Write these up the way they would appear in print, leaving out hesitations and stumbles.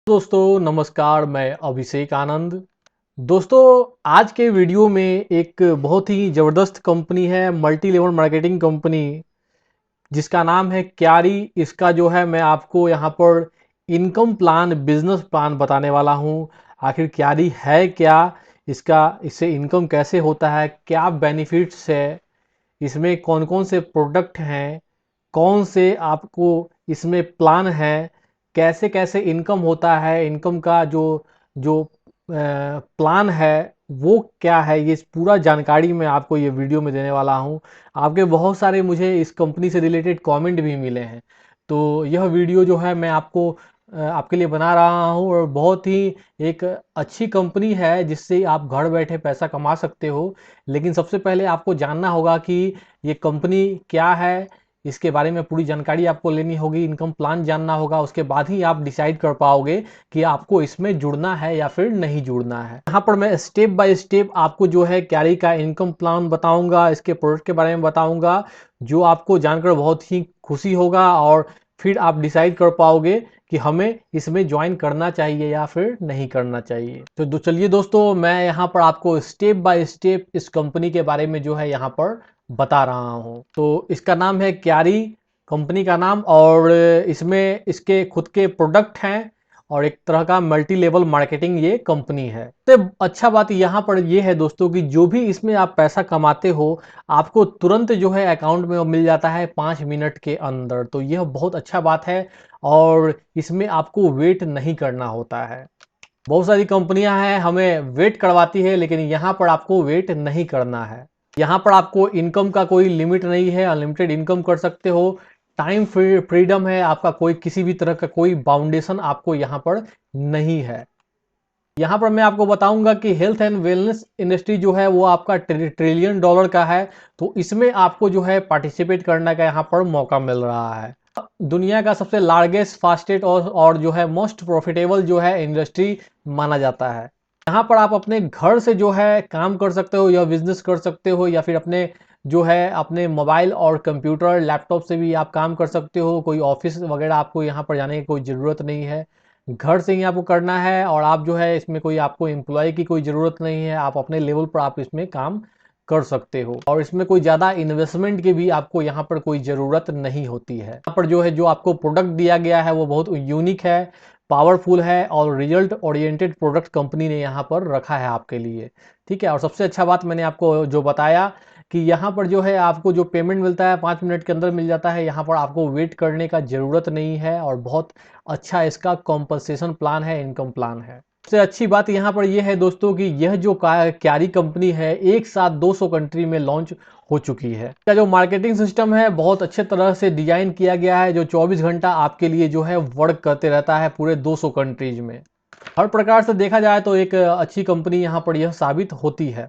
दोस्तों नमस्कार, मैं अभिषेक आनंद। दोस्तों आज के वीडियो में एक बहुत ही ज़बरदस्त कंपनी है, मल्टी लेवल मार्केटिंग कंपनी, जिसका नाम है क्यारी। इसका जो है मैं आपको यहाँ पर इनकम प्लान, बिजनेस प्लान बताने वाला हूँ। आखिर क्यारी है क्या, इससे इनकम कैसे होता है, क्या बेनिफिट्स है, इसमें कौन कौन से प्रोडक्ट हैं, कौन से आपको इसमें प्लान है, कैसे कैसे इनकम होता है, इनकम का जो जो प्लान है वो क्या है, ये पूरा जानकारी मैं आपको ये वीडियो में देने वाला हूँ। आपके बहुत सारे मुझे इस कंपनी से रिलेटेड कमेंट भी मिले हैं, तो यह वीडियो जो है मैं आपको आपके लिए बना रहा हूँ। और बहुत ही एक अच्छी कंपनी है जिससे आप घर बैठे पैसा कमा सकते हो। लेकिन सबसे पहले आपको जानना होगा कि ये कंपनी क्या है, इसके बारे में पूरी जानकारी आपको लेनी होगी, इनकम प्लान जानना होगा। उसके बाद ही आप डिसाइड कर पाओगे कि आपको इसमें जुड़ना है या फिर नहीं जुड़ना है। यहाँ पर मैं स्टेप बाय स्टेप आपको जो है क्यारी का इनकम प्लान बताऊंगा, इसके प्रोडक्ट के बारे में बताऊंगा, जो आपको जानकर बहुत ही खुशी होगा और फिर आप डिसाइड कर पाओगे कि हमें इसमें ज्वाइन करना चाहिए या फिर नहीं करना चाहिए। तो चलिए दोस्तों, मैं यहाँ पर आपको स्टेप बाय स्टेप इस कंपनी के बारे में जो है यहाँ पर बता रहा हूँ। तो इसका नाम है क्यारी, कंपनी का नाम, और इसमें इसके खुद के प्रोडक्ट हैं और एक तरह का मल्टी लेवल मार्केटिंग ये कंपनी है। तो अच्छा बात यहाँ पर ये है दोस्तों कि जो भी इसमें आप पैसा कमाते हो, आपको तुरंत जो है अकाउंट में मिल जाता है 5 मिनट के अंदर। तो यह बहुत अच्छा बात है और इसमें आपको वेट नहीं करना होता है। बहुत सारी कंपनियां हैं हमें वेट करवाती है, लेकिन यहाँ पर आपको वेट नहीं करना है। यहाँ पर आपको इनकम का कोई लिमिट नहीं है, अनलिमिटेड इनकम कर सकते हो। टाइम फ्रीडम है आपका, कोई किसी भी तरह का कोई बाउंडेशन आपको यहाँ पर नहीं है। यहाँ पर मैं आपको बताऊंगा कि हेल्थ एंड वेलनेस इंडस्ट्री जो है वो आपका ट्रिलियन डॉलर का है। तो इसमें आपको जो है पार्टिसिपेट करने का यहाँ पर मौका मिल रहा है। दुनिया का सबसे लार्जेस्ट, फास्टेस्ट और जो है मोस्ट प्रॉफिटेबल जो है इंडस्ट्री माना जाता है। यहाँ पर आप अपने घर से जो है काम कर सकते हो या बिजनेस कर सकते हो, या फिर अपने जो है अपने मोबाइल और कंप्यूटर लैपटॉप से भी आप काम कर सकते हो। कोई ऑफिस वगैरह आपको यहाँ पर जाने की कोई ज़रूरत नहीं है, घर से ही आपको करना है। और आप जो है इसमें कोई आपको एम्प्लॉय की कोई ज़रूरत नहीं है, आप अपने लेवल पर आप इसमें काम कर सकते हो। और इसमें कोई ज़्यादा इन्वेस्टमेंट की भी आपको यहाँ पर कोई ज़रूरत नहीं होती है। यहाँ पर जो है जो आपको प्रोडक्ट दिया गया है वो बहुत यूनिक है, पावरफुल है और रिजल्ट ओरिएंटेड प्रोडक्ट कंपनी ने यहाँ पर रखा है आपके लिए। ठीक है, और सबसे अच्छा बात मैंने आपको जो बताया कि यहाँ पर जो है आपको जो पेमेंट मिलता है 5 मिनट के अंदर मिल जाता है। यहाँ पर आपको वेट करने का ज़रूरत नहीं है और बहुत अच्छा इसका कॉम्पनसेशन प्लान है, इनकम प्लान है। सबसे अच्छी बात यहाँ पर यह है दोस्तों कि यह जो क्यारी कंपनी है एक साथ 200 कंट्री में लॉन्च हो चुकी है। इसका जो मार्केटिंग सिस्टम है बहुत अच्छे तरह से डिजाइन किया गया है, जो 24 घंटा आपके लिए जो है वर्क करते रहता है पूरे 200 कंट्रीज में। हर प्रकार से देखा जाए तो एक अच्छी कंपनी यहाँ पर यह साबित होती है।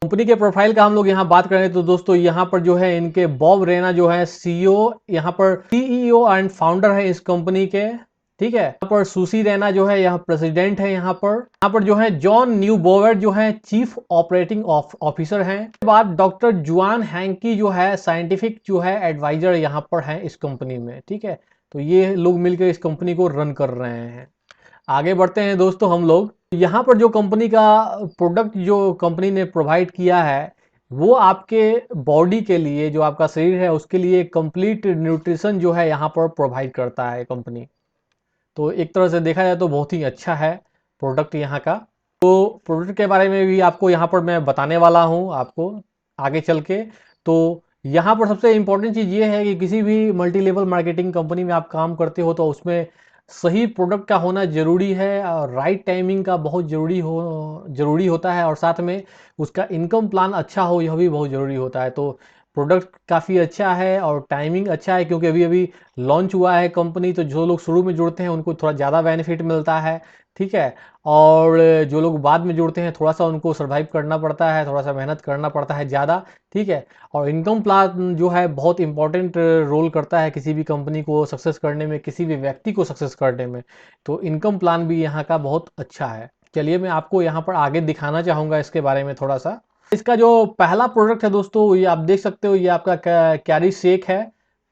कंपनी के प्रोफाइल का हम लोग यहाँ बात करें तो दोस्तों यहाँ पर जो है इनके बॉब रेना जो है सीईओ, यहाँ पर सीईओ एंड फाउंडर है इस कंपनी के। ठीक है, यहाँ पर सुसी रैना जो है यहाँ प्रेसिडेंट है। यहाँ पर जो है जॉन न्यू बोवेट जो है चीफ ऑपरेटिंग ऑफिसर हैं। उसके बाद डॉक्टर जुआन हैंकी जो है साइंटिफिक जो है एडवाइजर यहाँ पर है इस कंपनी में। ठीक है, तो ये लोग मिलकर इस कंपनी को रन कर रहे हैं। आगे बढ़ते हैं दोस्तों हम लोग। यहाँ पर जो कंपनी का प्रोडक्ट जो कंपनी ने प्रोवाइड किया है वो आपके बॉडी के लिए, जो आपका शरीर है उसके लिए कंप्लीट न्यूट्रिशन जो है यहाँ पर प्रोवाइड करता है कंपनी। तो एक तरह से देखा जाए तो बहुत ही अच्छा है प्रोडक्ट यहाँ का। तो प्रोडक्ट के बारे में भी आपको यहाँ पर मैं बताने वाला हूँ आपको आगे चल के। तो यहाँ पर सबसे इम्पोर्टेंट चीज़ ये है कि किसी भी मल्टी लेवल मार्केटिंग कंपनी में आप काम करते हो तो उसमें सही प्रोडक्ट का होना ज़रूरी है और राइट टाइमिंग का बहुत ज़रूरी होता है, और साथ में उसका इनकम प्लान अच्छा हो यह भी बहुत ज़रूरी होता है। तो प्रोडक्ट काफ़ी अच्छा है और टाइमिंग अच्छा है, क्योंकि अभी अभी लॉन्च हुआ है कंपनी, तो जो लोग शुरू में जुड़ते हैं उनको थोड़ा ज़्यादा बेनिफिट मिलता है। ठीक है, और जो लोग बाद में जुड़ते हैं थोड़ा सा उनको सर्वाइव करना पड़ता है, थोड़ा सा मेहनत करना पड़ता है ज़्यादा। ठीक है, और इनकम प्लान जो है बहुत इंपॉर्टेंट रोल करता है किसी भी कंपनी को सक्सेस करने में, किसी भी व्यक्ति को सक्सेस करने में। तो इनकम प्लान भी यहाँ का बहुत अच्छा है। चलिए मैं आपको यहाँ पर आगे दिखाना चाहूँगा इसके बारे में थोड़ा सा। इसका जो पहला प्रोडक्ट है दोस्तों, ये आप देख सकते हो, ये आपका क्यारी शेक है।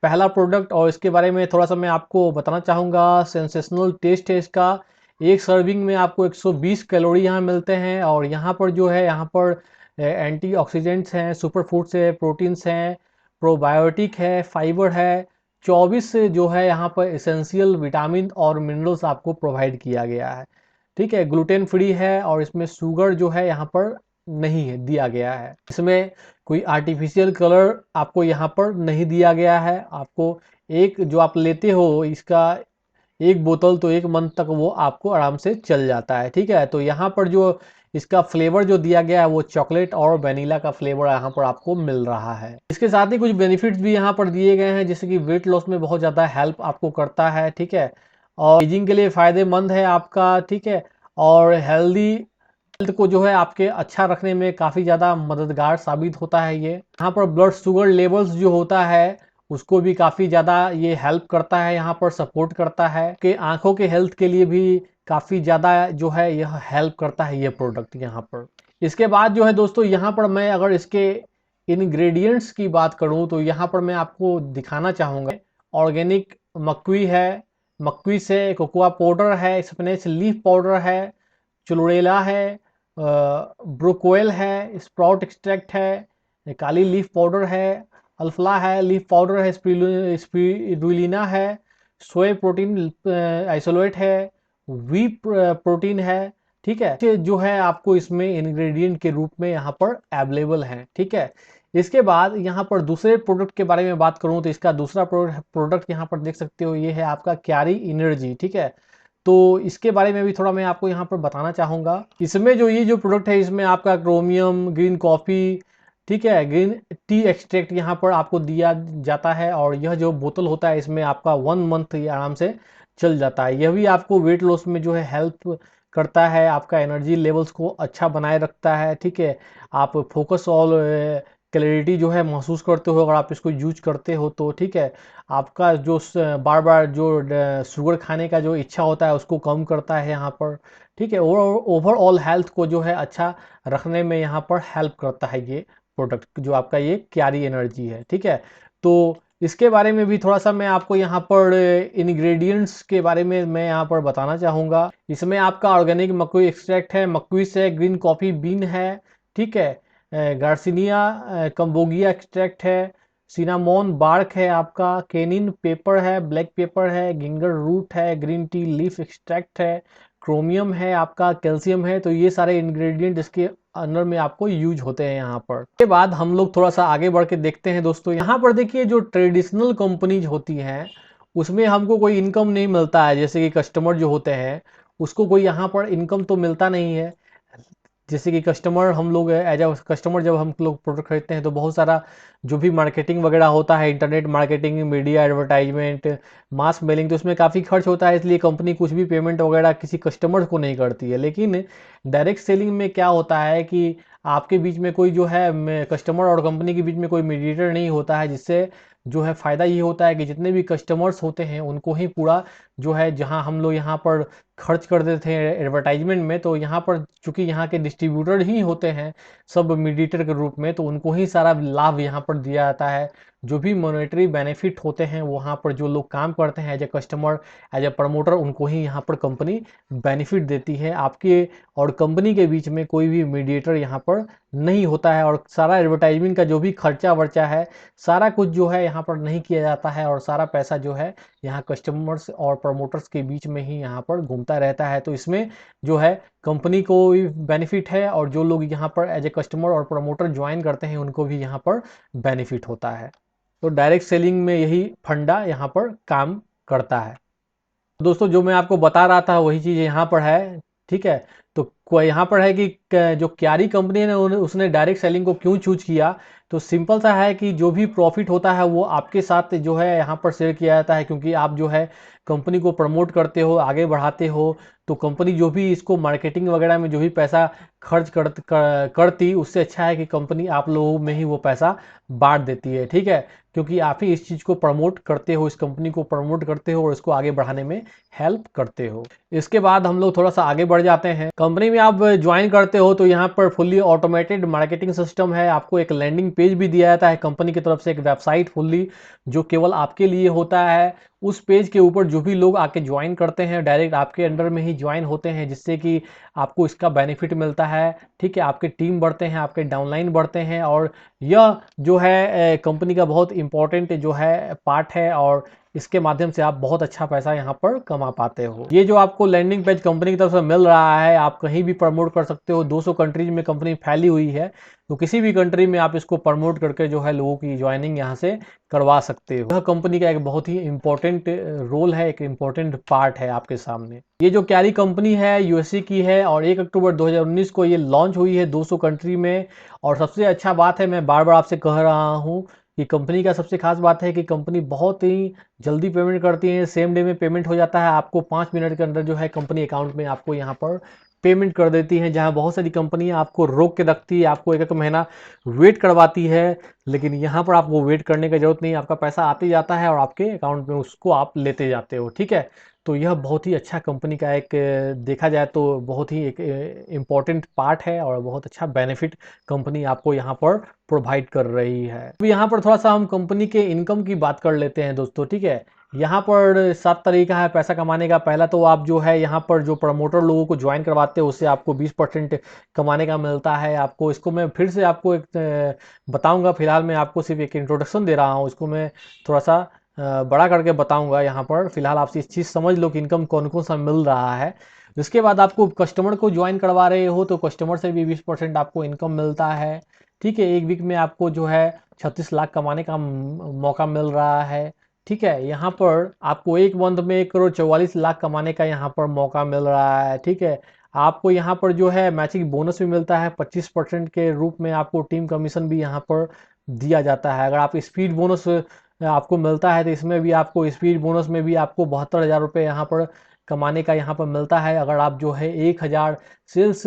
पहला प्रोडक्ट, और इसके बारे में थोड़ा सा मैं आपको बताना चाहूँगा। सेंसेशनल टेस्ट है इसका। एक सर्विंग में आपको 120 कैलोरी यहाँ मिलते हैं, और यहाँ पर जो है यहाँ पर एंटीऑक्सीडेंट्स हैं, सुपर फूड्स है, प्रोटीन्स हैं, प्रोबायोटिक है, फाइबर है, 24 जो है यहाँ पर एसेंशियल विटामिन और मिनरल्स आपको प्रोवाइड किया गया है। ठीक है, ग्लूटेन फ्री है, और इसमें शुगर जो है यहाँ पर नहीं है दिया गया है। इसमें कोई आर्टिफिशियल कलर आपको यहाँ पर नहीं दिया गया है। आपको एक जो आप लेते हो इसका एक बोतल तो एक मंथ तक वो आपको आराम से चल जाता है। ठीक है, तो यहाँ पर जो इसका फ्लेवर जो दिया गया है वो चॉकलेट और वनीला का फ्लेवर यहाँ पर आपको मिल रहा है। इसके साथ ही कुछ बेनिफिट्स भी यहाँ पर दिए गए हैं, जैसे कि वेट लॉस में बहुत ज़्यादा हेल्प आपको करता है। ठीक है, और एजिंग के लिए फ़ायदेमंद है आपका। ठीक है, और हेल्थ को जो है आपके अच्छा रखने में काफ़ी ज़्यादा मददगार साबित होता है ये। यहाँ पर ब्लड शुगर लेवल्स जो होता है उसको भी काफ़ी ज़्यादा ये हेल्प करता है, यहाँ पर सपोर्ट करता है कि आंखों के हेल्थ के लिए भी काफ़ी ज़्यादा जो है यह हेल्प करता है ये प्रोडक्ट यहाँ पर। इसके बाद जो है दोस्तों, यहाँ पर मैं अगर इसके इंग्रेडिएंट्स की बात करूँ तो यहाँ पर मैं आपको दिखाना चाहूँगा। ऑर्गेनिक मक्वी है, मक्वी से कोकोआ पाउडर है, स्पिनच लीफ पाउडर है, चलोरेला है, ब्रोकोएल है, स्प्राउट एक्सट्रैक्ट है, काली लीफ पाउडर है, अल्फला है, लीफ पाउडर है, स्पिरुलिना है, सोए प्रोटीन आइसोलेट है, वी प्रोटीन है। ठीक है, ये जो है आपको इसमें इंग्रेडिएंट के रूप में यहाँ पर अवेलेबल है। ठीक है, इसके बाद यहाँ पर दूसरे प्रोडक्ट के बारे में बात करूँ तो इसका दूसरा प्रोडक्ट यहाँ पर देख सकते हो, ये है आपका क्यारी एनर्जी। ठीक है, तो इसके बारे में भी थोड़ा मैं आपको यहाँ पर बताना चाहूँगा। इसमें जो ये जो प्रोडक्ट है इसमें आपका क्रोमियम, ग्रीन कॉफ़ी, ठीक है, ग्रीन टी एक्सट्रैक्ट यहाँ पर आपको दिया जाता है, और यह जो बोतल होता है इसमें आपका 1 मंथ ये आराम से चल जाता है। यह भी आपको वेट लॉस में जो है हेल्प करता है, आपका एनर्जी लेवल्स को अच्छा बनाए रखता है। ठीक है, आप फोकस और क्लैरिटी जो है महसूस करते हो अगर आप इसको यूज करते हो तो। ठीक है, आपका जो बार बार जो शुगर खाने का जो इच्छा होता है उसको कम करता है यहाँ पर। ठीक है, और ओवरऑल हेल्थ को जो है अच्छा रखने में यहाँ पर हेल्प करता है ये प्रोडक्ट, जो आपका ये क्यारी एनर्जी है। ठीक है, तो इसके बारे में भी थोड़ा सा मैं आपको यहाँ पर इंग्रेडिएंट्स के बारे में मैं यहाँ पर बताना चाहूँगा। इसमें आपका ऑर्गेनिक मक्वी एक्सट्रैक्ट है, मक्वी से ग्रीन कॉफ़ी बीन है। ठीक है, गार्सिनिया कंबोगिया एक्सट्रैक्ट है, सिनामोन बार्क है, आपका केनिन पेपर है, ब्लैक पेपर है, गिंगर रूट है, ग्रीन टी लीफ एक्सट्रैक्ट है, क्रोमियम है, आपका कैल्शियम है। तो ये सारे इंग्रेडिएंट इसके अंदर में आपको यूज होते हैं यहाँ पर। के बाद हम लोग थोड़ा सा आगे बढ़ के देखते हैं दोस्तों। यहाँ पर देखिए जो ट्रेडिशनल कंपनीज होती हैं उसमें हमको कोई इनकम नहीं मिलता है, जैसे कि कस्टमर जो होते हैं उसको कोई यहाँ पर इनकम तो मिलता नहीं है। जैसे कि कस्टमर हम लोग एज अ कस्टमर जब हम लोग प्रोडक्ट खरीदते हैं तो बहुत सारा जो भी मार्केटिंग वगैरह होता है, internet marketing, media advertisement, mass mailing, तो उसमें काफ़ी खर्च होता है, इसलिए कंपनी कुछ भी पेमेंट वगैरह किसी कस्टमर को नहीं करती है। लेकिन डायरेक्ट सेलिंग में क्या होता है कि आपके बीच में कोई जो है कस्टमर और कंपनी के बीच में कोई मीडिएटर नहीं होता है, जिससे जो है फ़ायदा ये होता है कि जितने भी कस्टमर्स होते हैं उनको ही पूरा जो है, जहां हम लोग यहाँ पर खर्च कर देते हैं एडवर्टाइजमेंट में, तो यहाँ पर चूंकि यहाँ के डिस्ट्रीब्यूटर ही होते हैं सब मीडिएटर के रूप में, तो उनको ही सारा लाभ यहाँ पर दिया जाता है। जो भी मॉनेटरी बेनिफिट होते हैं वहाँ पर जो लोग काम करते हैं as a customer, as a promoter, उनको ही यहाँ पर कंपनी बेनिफिट देती है। आपके और कंपनी के बीच में कोई भी मीडिएटर यहाँ पर नहीं होता है, और सारा एडवर्टाइजमेंट का जो भी खर्चा वर्चा है सारा कुछ जो है यहाँ पर नहीं किया जाता है, और सारा पैसा जो है यहाँ कस्टमर्स और प्रमोटर्स के बीच में ही यहाँ पर घूमता रहता है। तो इसमें जो है कंपनी को भी बेनिफिट है, और जो लोग यहाँ पर एज ए कस्टमर और प्रमोटर ज्वाइन करते हैं उनको भी यहाँ पर बेनिफिट होता है। तो डायरेक्ट सेलिंग में यही फंडा यहाँ पर काम करता है। दोस्तों जो मैं आपको बता रहा था वही चीज़ यहाँ पर है। ठीक है, तो यहाँ पर है कि जो क्यारी कंपनी है उसने डायरेक्ट सेलिंग को क्यों चूज किया, तो सिंपल सा है कि जो भी प्रॉफिट होता है वो आपके साथ जो है यहाँ पर शेयर किया जाता है, क्योंकि आप जो है कंपनी को प्रमोट करते हो, आगे बढ़ाते हो, तो कंपनी जो भी इसको मार्केटिंग वगैरह में जो भी पैसा खर्च करती, उससे अच्छा है कि कंपनी आप लोगों में ही वो पैसा बांट देती है, ठीक है, क्योंकि आप ही इस चीज़ को प्रमोट करते हो, इस कंपनी को प्रमोट करते हो और इसको आगे बढ़ाने में हेल्प करते हो। इसके बाद हम लोग थोड़ा सा आगे बढ़ जाते हैं। कंपनी में आप ज्वाइन करते हो तो यहाँ पर फुल्ली ऑटोमेटेड मार्केटिंग सिस्टम है। आपको एक लैंडिंग पेज भी दिया जाता है कंपनी की तरफ से, एक वेबसाइट फुल्ली जो केवल आपके लिए होता है। उस पेज के ऊपर जो भी लोग आके ज्वाइन करते हैं डायरेक्ट आपके अंडर में ही ज्वाइन होते हैं, जिससे कि आपको इसका बेनिफिट मिलता है, ठीक है, आपके टीम बढ़ते हैं, आपके डाउनलाइन बढ़ते हैं और यह जो है कंपनी का बहुत इंपॉर्टेंट जो है पार्ट है और इसके माध्यम से आप बहुत अच्छा पैसा यहाँ पर कमा पाते हो। ये जो आपको लैंडिंग पेज कंपनी की तरफ से मिल रहा है, आप कहीं भी प्रमोट कर सकते हो। 200 कंट्रीज में कंपनी फैली हुई है, तो किसी भी कंट्री में आप इसको प्रमोट करके जो है लोगों की ज्वाइनिंग यहाँ से करवा सकते हो। यह कंपनी का एक बहुत ही इंपॉर्टेंट रोल है, एक इंपॉर्टेंट पार्ट है आपके सामने। ये जो कैरी कंपनी है यूएसए की है और 1 अक्टूबर 2019 को ये लॉन्च हुई है 200 कंट्री में। और सबसे अच्छा बात है, मैं बार बार आपसे कह रहा हूँ कि कंपनी का सबसे खास बात है कि कंपनी बहुत ही जल्दी पेमेंट करती है, सेम डे में पेमेंट हो जाता है। आपको 5 मिनट के अंदर जो है कंपनी अकाउंट में आपको यहाँ पर पेमेंट कर देती हैं, जहां बहुत सारी कंपनियां आपको रोक के रखती है, आपको एक महीना वेट करवाती है, लेकिन यहाँ पर आपको वेट करने की जरूरत नहीं, आपका पैसा आते जाता है और आपके अकाउंट में उसको आप लेते जाते हो, ठीक है। तो यह बहुत ही अच्छा कंपनी का एक देखा जाए तो बहुत ही एक इम्पॉर्टेंट पार्ट है और बहुत अच्छा बेनिफिट कंपनी आपको यहाँ पर प्रोवाइड कर रही है। अब यहाँ पर थोड़ा सा हम कंपनी के इनकम की बात कर लेते हैं दोस्तों, ठीक है। यहाँ पर 7 तरीका है पैसा कमाने का। पहला तो आप जो है यहाँ पर जो प्रमोटर लोगों को ज्वाइन करवाते हो उससे आपको 20% कमाने का मिलता है। आपको इसको मैं फिर से आपको एक बताऊंगा, फिलहाल मैं आपको सिर्फ एक इंट्रोडक्शन दे रहा हूँ, इसको मैं थोड़ा सा बड़ा करके बताऊंगा यहाँ पर। फिलहाल आप इस चीज़ समझ लो कि इनकम कौन कौन सा मिल रहा है। उसके बाद आपको कस्टमर को ज्वाइन करवा रहे हो तो कस्टमर से भी 20% आपको इनकम मिलता है, ठीक है। एक वीक में आपको जो है 36 लाख कमाने का मौका मिल रहा है, ठीक है। यहाँ पर आपको एक मंथ में 1 करोड़ 44 लाख कमाने का यहाँ पर मौका मिल रहा है, ठीक है। आपको यहाँ पर जो है मैचिंग बोनस भी मिलता है 25% के रूप में। आपको टीम कमीशन भी यहाँ पर दिया जाता है। अगर आप स्पीड बोनस आपको मिलता है तो इसमें भी आपको स्पीड बोनस में भी आपको 72,000 रुपये यहाँ पर कमाने का यहाँ पर मिलता है। अगर आप जो है 1,000 सेल्स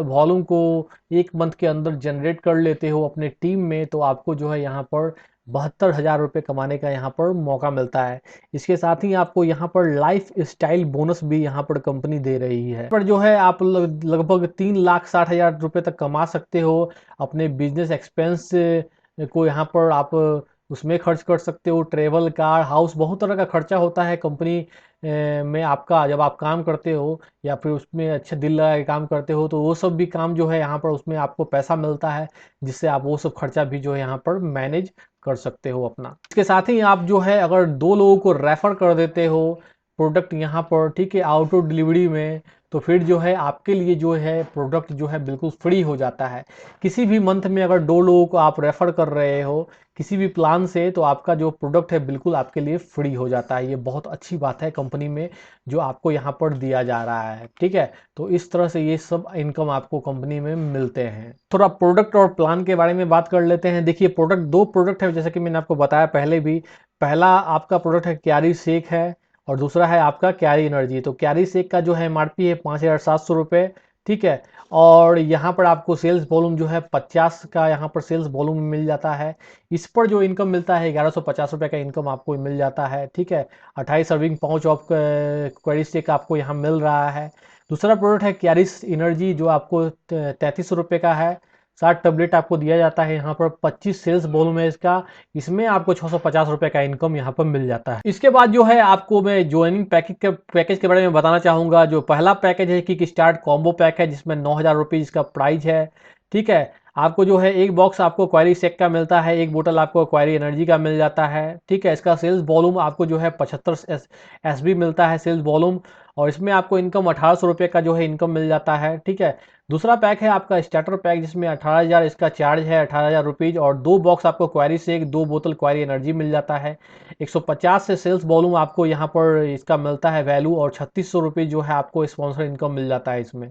वॉल्यूम को एक मंथ के अंदर जनरेट कर लेते हो अपने टीम में तो आपको जो है यहाँ पर 72,000 रुपये कमाने का यहाँ पर मौका मिलता है। इसके साथ ही आपको यहाँ पर लाइफ स्टाइल बोनस भी यहाँ पर कंपनी दे रही है। पर जो है आप लगभग 3,60,000 रुपये तक कमा सकते हो। अपने बिजनेस एक्सपेंस को यहाँ पर आप उसमें खर्च कर सकते हो। ट्रेवल, कार, हाउस, बहुत तरह का खर्चा होता है कंपनी में आपका जब आप काम करते हो या फिर उसमें अच्छा दिल लगा के काम करते हो, तो वो सब भी काम जो है यहाँ पर उसमें आपको पैसा मिलता है, जिससे आप वो सब खर्चा भी जो है यहाँ पर मैनेज कर सकते हो अपना। इसके साथ ही आप जो है अगर 2 लोगों को रेफर कर देते हो प्रोडक्ट यहाँ पर, ठीक है, आउट ऑफ डिलीवरी में, तो फिर जो है आपके लिए जो है प्रोडक्ट जो है बिल्कुल फ्री हो जाता है। किसी भी मंथ में अगर 2 लोगों को आप रेफर कर रहे हो किसी भी प्लान से, तो आपका जो प्रोडक्ट है बिल्कुल आपके लिए फ्री हो जाता है। ये बहुत अच्छी बात है कंपनी में जो आपको यहाँ पर दिया जा रहा है, ठीक है। तो इस तरह से ये सब इनकम आपको कंपनी में मिलते हैं। थोड़ा प्रोडक्ट और प्लान के बारे में बात कर लेते हैं। देखिए प्रोडक्ट 2 प्रोडक्ट है जैसे कि मैंने आपको बताया पहले भी। पहला आपका प्रोडक्ट है क्यारी शेक है और दूसरा है आपका क्यारी एनर्जी। तो क्यारी शेक का जो है एमआरपी है 5,700 रुपये, ठीक है। और यहाँ पर आपको सेल्स वॉल्यूम जो है 50 का यहाँ पर सेल्स वॉल्यूम मिल जाता है। इस पर जो इनकम मिलता है 1,150 रुपये का इनकम आपको मिल जाता है, ठीक है। 28 सर्विंग पाउच ऑफ क्वारी स्टेक आपको यहाँ मिल रहा है। दूसरा प्रोडक्ट है क्यारिस एनर्जी जो आपको 33 रुपये का है। 60 टैबलेट आपको दिया जाता है यहाँ पर। 25 सेल्स वॉल्यूम है इसका। इसमें आपको 650 रुपये का इनकम यहाँ पर मिल जाता है। इसके बाद जो है आपको मैं ज्वाइनिंग पैकेज के बारे में बताना चाहूँगा। जो पहला पैकेज है किक स्टार्ट कॉम्बो पैक है जिसमें 9,000 रुपये इसका प्राइस है, ठीक है। आपको जो है एक बॉक्स आपको क्वारी सेक का मिलता है, एक बोतल आपको क्वारी एनर्जी का मिल जाता है, ठीक है। इसका सेल्स वॉल्यूम आपको जो है 75 एसबी मिलता है सेल्स वॉल्यूम। और इसमें आपको इनकम 1,800 रुपये का जो है इनकम मिल जाता है, ठीक है। दूसरा पैक है आपका स्टार्टर पैक जिसमें 18,000 इसका चार्ज है, 18,000 रुपीज़। और 2 बॉक्स आपको क्वारी सेक 2 बोतल क्वारी एनर्जी मिल जाता है। 150 से सेल्स वॉल्यूम आपको यहाँ पर इसका मिलता है वैल्यू। और 3,600 रुपये जो है आपको स्पॉन्सर इनकम मिल जाता है इसमें।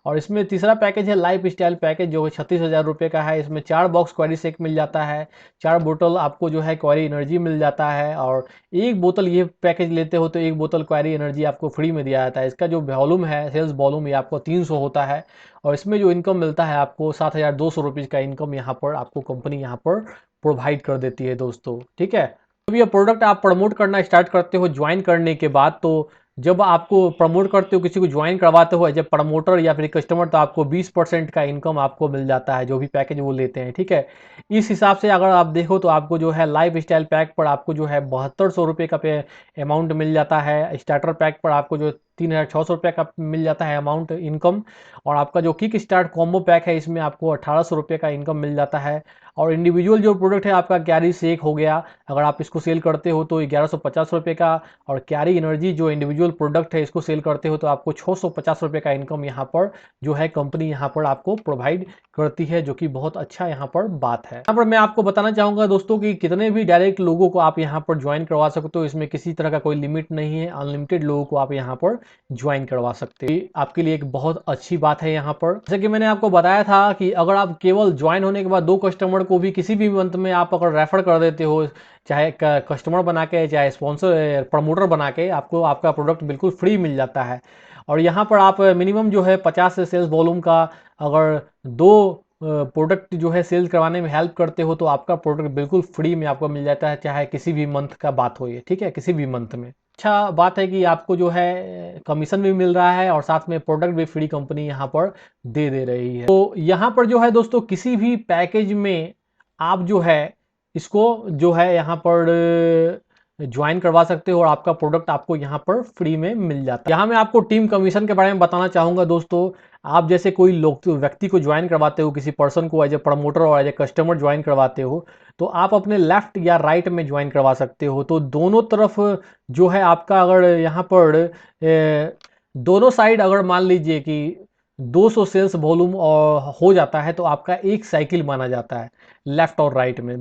और इसमें तीसरा पैकेज है लाइफ स्टाइल पैकेज, जो 36,000 रुपये का है। इसमें 4 बॉक्स क्वेरी शेक मिल जाता है, 4 बोतल आपको जो है क्वेरी एनर्जी मिल जाता है, और एक बोतल ये पैकेज लेते हो तो एक बोतल क्वेरी एनर्जी आपको फ्री में दिया जाता है। इसका जो वॉल्यूम है, सेल्स वॉल्यूम, ये आपको 300 होता है, और इसमें जो इनकम मिलता है आपको 7,200 रुपीज़ का इनकम यहाँ पर आपको कंपनी यहाँ पर प्रोवाइड कर देती है दोस्तों। ठीक है, जब ये प्रोडक्ट आप प्रमोट करना स्टार्ट करते हो ज्वाइन करने के बाद, तो जब आपको प्रमोट करते हो, किसी को ज्वाइन करवाते हो एज ए प्रमोटर या फिर कस्टमर, तो आपको 20% का इनकम आपको मिल जाता है, जो भी पैकेज वो लेते हैं। ठीक है, इस हिसाब से अगर आप देखो तो आपको जो है लाइफ स्टाइल पैक पर आपको जो है 7200 रुपये का पे अमाउंट मिल जाता है। स्टार्टर पैक पर आपको जो 3,600 रुपये का मिल जाता है अमाउंट इनकम, और आपका जो किक स्टार्ट कॉम्बो पैक है इसमें आपको 1,800 रुपये का इनकम मिल जाता है। और इंडिविजुअल जो प्रोडक्ट है आपका कैरी शेक हो गया, अगर आप इसको सेल करते हो तो 1150 रुपये का, और कैरी एनर्जी जो इंडिविजुअल प्रोडक्ट है इसको सेल करते हो तो आपको 650 रुपये का इनकम यहाँ पर जो है कंपनी यहाँ पर आपको प्रोवाइड करती है, जो कि बहुत अच्छा यहाँ पर बात है। यहाँ पर मैं आपको बताना चाहूँगा दोस्तों कि कितने भी डायरेक्ट लोगों को आप यहाँ पर ज्वाइन करवा सकते हो, इसमें किसी तरह का कोई लिमिट नहीं है, अनलिमिटेड लोगों को आप यहाँ पर ज्वाइन करवा सकते हो। आपके लिए एक बहुत अच्छी बात है यहाँ पर। जैसे कि मैंने आपको बताया था कि अगर आप केवल ज्वाइन होने के बाद 2 कस्टमर को भी किसी भी मंथ में आप अगर रेफर कर देते हो, चाहे कस्टमर बना के चाहे स्पॉन्सर प्रमोटर बना के, आपको आपका प्रोडक्ट बिल्कुल फ्री मिल जाता है। और यहाँ पर आप मिनिमम जो है 50 से सेल्स वॉल्यूम का अगर 2 प्रोडक्ट जो है सेल्स करवाने में हेल्प करते हो तो आपका प्रोडक्ट बिल्कुल फ्री में आपको मिल जाता है, चाहे किसी भी मंथ का बात हो ये। ठीक है, किसी भी मंथ में। अच्छा बात है कि आपको जो है कमीशन भी मिल रहा है और साथ में प्रोडक्ट भी फ्री कंपनी यहाँ पर दे रही है। तो यहाँ पर जो है दोस्तों किसी भी पैकेज में आप जो है इसको जो है यहाँ पर ज्वाइन करवा सकते हो और आपका प्रोडक्ट आपको यहाँ पर फ्री में मिल जाता है। यहाँ मैं आपको टीम कमीशन के बारे में बताना चाहूँगा दोस्तों। आप जैसे कोई लोग व्यक्ति को ज्वाइन करवाते हो, किसी पर्सन को एज ए प्रमोटर और एज ए कस्टमर ज्वाइन करवाते हो, तो आप अपने लेफ्ट या राइट में ज्वाइन करवा सकते हो। तो दोनों तरफ जो है आपका अगर यहाँ पर दोनों साइड अगर मान लीजिए कि 200 सेल्स वॉल्यूम और हो जाता है तो आपका एक साइकिल माना जाता है लेफ्ट और राइट में।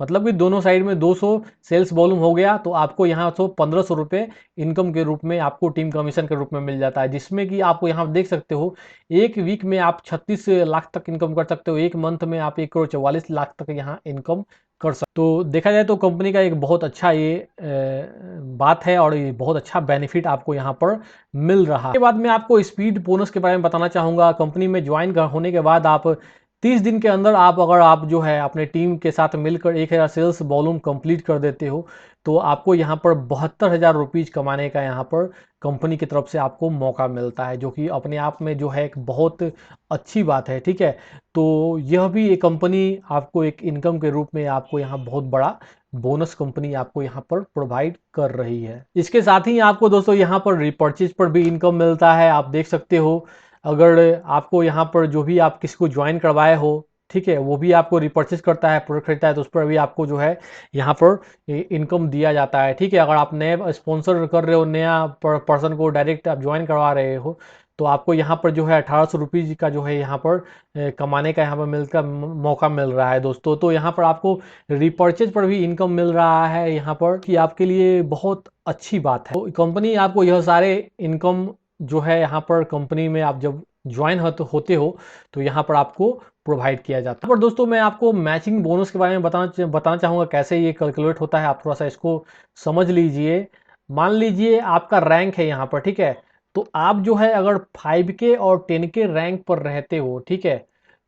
मतलब कि दोनों साइड में 200 सेल्स वॉल्यूम हो गया तो आपको यहाँ 1500 रुपये इनकम के रूप में आपको टीम कमीशन के रूप में मिल जाता है, जिसमें कि आपको यहाँ देख सकते हो एक वीक में आप 36 लाख तक इनकम कर सकते हो, एक मंथ में आप 1,44,00,000 तक यहाँ इनकम कर सकते। तो देखा जाए तो कंपनी का एक बहुत अच्छा ये बात है और ये बहुत अच्छा बेनिफिट आपको यहाँ पर मिल रहा है। इसके बाद मैं आपको स्पीड बोनस के बारे में बताना चाहूँगा। कंपनी में ज्वाइन होने के बाद आप 30 दिन के अंदर अगर आप जो है अपने टीम के साथ मिलकर 1,000 सेल्स वॉल्यूम कंप्लीट कर देते हो तो आपको यहाँ पर 72,000 रुपीज़ कमाने का यहाँ पर कंपनी की तरफ से आपको मौका मिलता है, जो कि अपने आप में जो है एक बहुत अच्छी बात है। ठीक है, तो यह भी एक कंपनी आपको एक इनकम के रूप में आपको यहाँ बहुत बड़ा बोनस कंपनी आपको यहाँ पर प्रोवाइड कर रही है। इसके साथ ही आपको दोस्तों यहाँ पर रिपर्चेज पर भी इनकम मिलता है। आप देख सकते हो अगर आपको यहाँ पर जो भी आप किसी को ज्वाइन करवाए हो, ठीक है, वो भी आपको रिपर्चेज करता है, प्रोडक्ट खरीदता है, तो उस पर भी आपको जो है यहाँ पर इनकम दिया जाता है। ठीक है, अगर आप नए स्पॉन्सर कर रहे हो, नया पर्सन को डायरेक्ट आप ज्वाइन करवा रहे हो, तो आपको यहाँ पर जो है 1,800 रुपीज़ का जो है यहाँ पर कमाने का यहाँ पर मिलकर मौका मिल रहा है दोस्तों। तो यहाँ पर आपको रिपर्चेज पर भी इनकम मिल रहा है यहाँ पर, कि आपके लिए बहुत अच्छी बात है। तो कंपनी आपको यह सारे इनकम जो है यहाँ पर कंपनी में आप जब ज्वाइन होते हो तो यहाँ पर आपको प्रोवाइड किया जाता है। पर दोस्तों मैं आपको मैचिंग बोनस के बारे में बताना चाहूँगा कैसे ये कैलकुलेट होता है। आप थोड़ा सा इसको समझ लीजिए। मान लीजिए आपका रैंक है यहाँ पर, ठीक है, तो आप जो है अगर 5K और 10K रैंक पर रहते हो, ठीक है,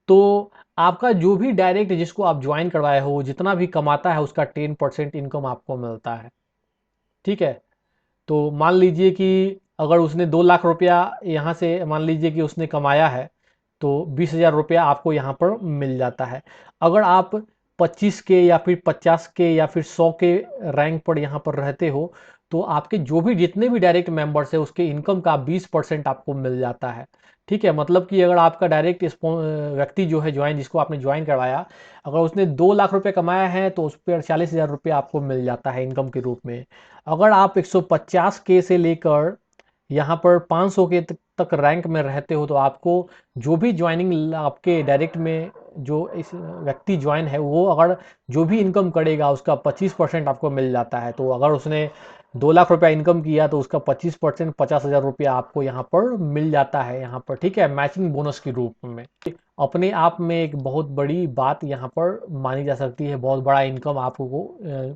तो आपका जो भी डायरेक्ट जिसको आप ज्वाइन करवाए हो जितना भी कमाता है उसका 10% इनकम आपको मिलता है। ठीक है, तो मान लीजिए कि अगर उसने 2 लाख रुपया यहाँ से मान लीजिए कि उसने कमाया है तो 20,000 रुपया आपको यहाँ पर मिल जाता है। अगर आप 25K या फिर 50K या फिर 100K रैंक पर यहाँ पर रहते हो तो आपके जो भी जितने भी डायरेक्ट मेंबर्स है उसके इनकम का 20% आपको मिल जाता है। ठीक है, मतलब कि अगर आपका डायरेक्ट व्यक्ति जो है ज्वाइन जिसको आपने ज्वाइन करवाया, अगर उसने 2 लाख रुपए कमाया है तो उस पर 40,000 रुपये आपको मिल जाता है इनकम के रूप में। अगर आप 150K से लेकर यहाँ पर 500K तक रैंक में रहते हो तो आपको जो भी ज्वाइनिंग आपके डायरेक्ट में जो इस व्यक्ति ज्वाइन है वो अगर जो भी इनकम करेगा उसका 25% आपको मिल जाता है। तो अगर उसने 2 लाख रुपया इनकम किया तो उसका 25% 50,000 रुपया आपको यहाँ पर मिल जाता है यहाँ पर, ठीक है, मैचिंग बोनस के रूप में। अपने आप में एक बहुत बड़ी बात यहाँ पर मानी जा सकती है, बहुत बड़ा इनकम आपको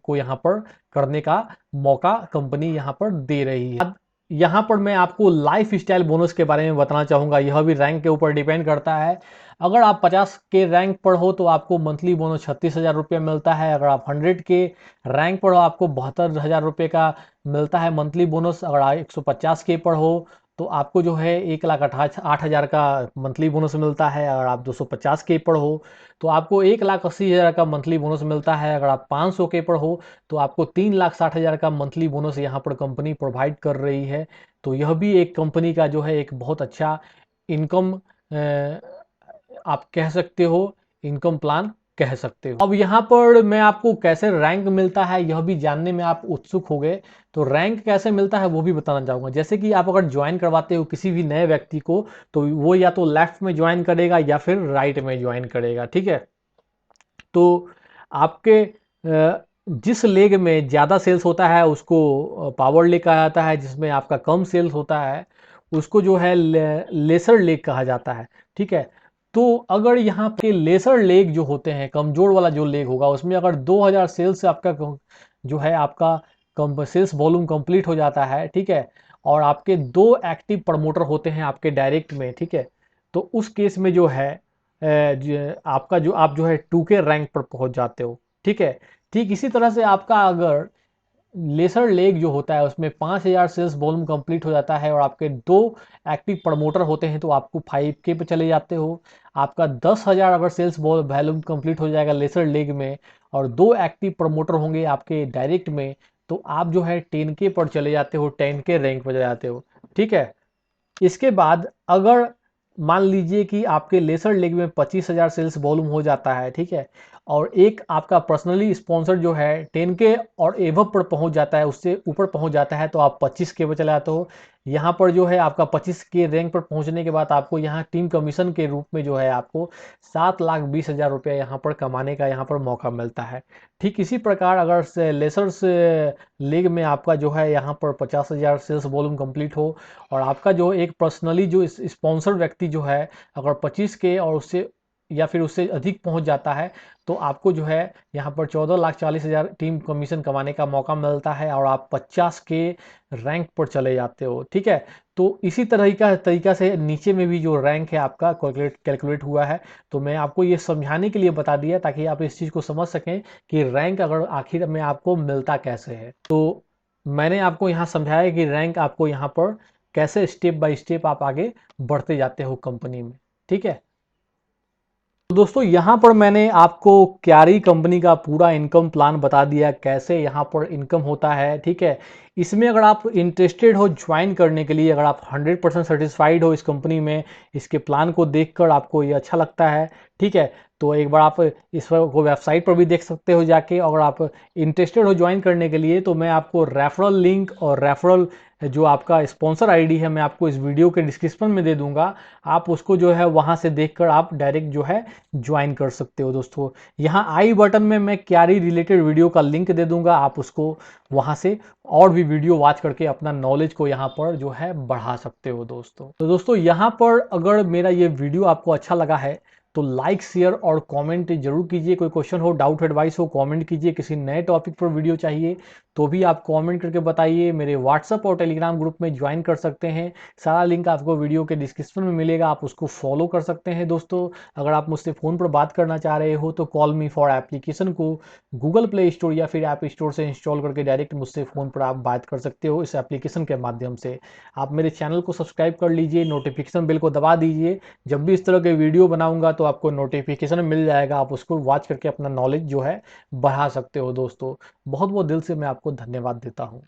को यहाँ पर करने का मौका कंपनी यहाँ पर दे रही है। यहाँ पर मैं आपको लाइफ स्टाइल बोनस के बारे में बताना चाहूँगा। यह भी रैंक के ऊपर डिपेंड करता है। अगर आप 50 के रैंक पर हो तो आपको मंथली बोनस 36,000 रुपये मिलता है। अगर आप 100 के रैंक पर हो आपको 72,000 रुपये का मिलता है मंथली बोनस। अगर आप 150 के पर हो तो आपको जो है 1,08,000 का मंथली बोनस मिलता है। अगर आप 250 के पर हो तो आपको 1,80,000 का मंथली बोनस मिलता है। अगर आप 500 के पर हो तो आपको 3,60,000 का मंथली बोनस यहाँ पर कंपनी प्रोवाइड कर रही है। तो यह भी एक कंपनी का जो है एक बहुत अच्छा इनकम आप कह सकते हो, इनकम प्लान कह सकते हो। अब यहाँ पर मैं आपको कैसे रैंक मिलता है यह भी जानने में आप उत्सुक हो गए, तो रैंक कैसे मिलता है वो भी बताना चाहूँगा। जैसे कि आप अगर ज्वाइन करवाते हो किसी भी नए व्यक्ति को तो वो या तो लेफ्ट में ज्वाइन करेगा या फिर राइट में ज्वाइन करेगा, ठीक है। तो आपके जिस लेग में ज़्यादा सेल्स होता है उसको पावर लेग कहा जाता है, जिसमें आपका कम सेल्स होता है उसको जो है लेसर लेग कहा जाता है, ठीक है। तो अगर यहाँ पे लेसर लेग जो होते हैं, कमजोर वाला जो लेग होगा उसमें अगर 2000 सेल्स से आपका जो है आपका कम सेल्स वॉल्यूम कंप्लीट हो जाता है, ठीक है, और आपके 2 एक्टिव प्रमोटर होते हैं आपके डायरेक्ट में, ठीक है, तो उस केस में जो है आपका जो आप जो है 2K रैंक पर पहुंच जाते हो, ठीक है। ठीक इसी तरह से आपका अगर लेसर लेग जो होता है उसमें 5,000 सेल्स वॉल्यूम कंप्लीट हो जाता है और आपके 2 एक्टिव प्रमोटर होते हैं तो आपको 5K पे चले जाते हो। आपका 10,000 अगर सेल्स वॉल्यूम कंप्लीट हो जाएगा लेसर लेग में और 2 एक्टिव प्रमोटर होंगे आपके डायरेक्ट में तो आप जो है 10K पर चले जाते हो, 10K रैंक पर चले जाते हो, ठीक है। इसके बाद अगर मान लीजिए कि आपके लेसर लेग में 25,000 सेल्स वॉल्यूम हो जाता है, ठीक है, और एक आपका पर्सनली स्पॉन्सर जो है 10K और एवब पर पहुंच जाता है, उससे ऊपर पहुंच जाता है तो आप 25K पर चले आते हो। यहाँ पर जो है आपका 25K रैंक पर पहुंचने के बाद आपको यहाँ टीम कमीशन के रूप में जो है आपको 7,20,000 रुपया यहाँ पर कमाने का यहाँ पर मौका मिलता है। ठीक इसी प्रकार अगर से लेसर से लीग में आपका जो है यहाँ पर 50,000 सेल्स वॉल्यूम कंप्लीट हो और आपका जो एक पर्सनली जो स्पॉन्सर व्यक्ति जो है अगर 25K और उससे या फिर उससे अधिक पहुंच जाता है तो आपको जो है यहाँ पर 14,40,000 टीम कमीशन कमाने का मौका मिलता है और आप 50K रैंक पर चले जाते हो, ठीक है। तो इसी तरीका से नीचे में भी जो रैंक है आपका कैलकुलेट हुआ है। तो मैं आपको ये समझाने के लिए बता दिया ताकि आप इस चीज़ को समझ सकें कि रैंक अगर आखिर में आपको मिलता कैसे है। तो मैंने आपको यहाँ समझाया कि रैंक आपको यहाँ पर कैसे स्टेप बाय स्टेप आप आगे बढ़ते जाते हो कंपनी में, ठीक है। तो दोस्तों यहाँ पर मैंने आपको क्यारी कंपनी का पूरा इनकम प्लान बता दिया कैसे यहाँ पर इनकम होता है, ठीक है। इसमें अगर आप इंटरेस्टेड हो ज्वाइन करने के लिए, अगर आप 100% सेटिस्फाइड हो इस कंपनी में, इसके प्लान को देखकर आपको ये अच्छा लगता है, ठीक है, तो एक बार आप इस को वेबसाइट पर भी देख सकते हो जाके। अगर आप इंटरेस्टेड हो ज्वाइन करने के लिए तो मैं आपको रेफरल लिंक और रेफरल जो आपका स्पॉन्सर आईडी है मैं आपको इस वीडियो के डिस्क्रिप्शन में दे दूंगा। आप उसको जो है वहां से देखकर आप डायरेक्ट जो है ज्वाइन कर सकते हो दोस्तों। यहाँ आई बटन में मैं क्यारी रिलेटेड वीडियो का लिंक दे दूंगा, आप उसको वहां से और भी वीडियो वॉच करके अपना नॉलेज को यहाँ पर जो है बढ़ा सकते हो दोस्तों। तो दोस्तों यहाँ पर अगर मेरा ये वीडियो आपको अच्छा लगा है तो लाइक शेयर और कमेंट जरूर कीजिए। कोई क्वेश्चन हो, डाउट, एडवाइस हो, कमेंट कीजिए। किसी नए टॉपिक पर वीडियो चाहिए तो भी आप कमेंट करके बताइए। मेरे व्हाट्सएप और टेलीग्राम ग्रुप में ज्वाइन कर सकते हैं, सारा लिंक आपको वीडियो के डिस्क्रिप्शन में मिलेगा, आप उसको फॉलो कर सकते हैं दोस्तों। अगर आप मुझसे फ़ोन पर बात करना चाह रहे हो तो कॉल मी फॉर एप्लीकेशन को गूगल प्ले स्टोर या फिर ऐप स्टोर से इंस्टॉल करके डायरेक्ट मुझसे फ़ोन पर आप बात कर सकते हो इस एप्लीकेशन के माध्यम से। आप मेरे चैनल को सब्सक्राइब कर लीजिए, नोटिफिकेशन बेल को दबा दीजिए। जब भी इस तरह के वीडियो बनाऊंगा तो आपको नोटिफिकेशन मिल जाएगा, आप उसको वॉच करके अपना नॉलेज जो है बढ़ा सकते हो दोस्तों। बहुत बहुत दिल से मैं आपको धन्यवाद देता हूँ।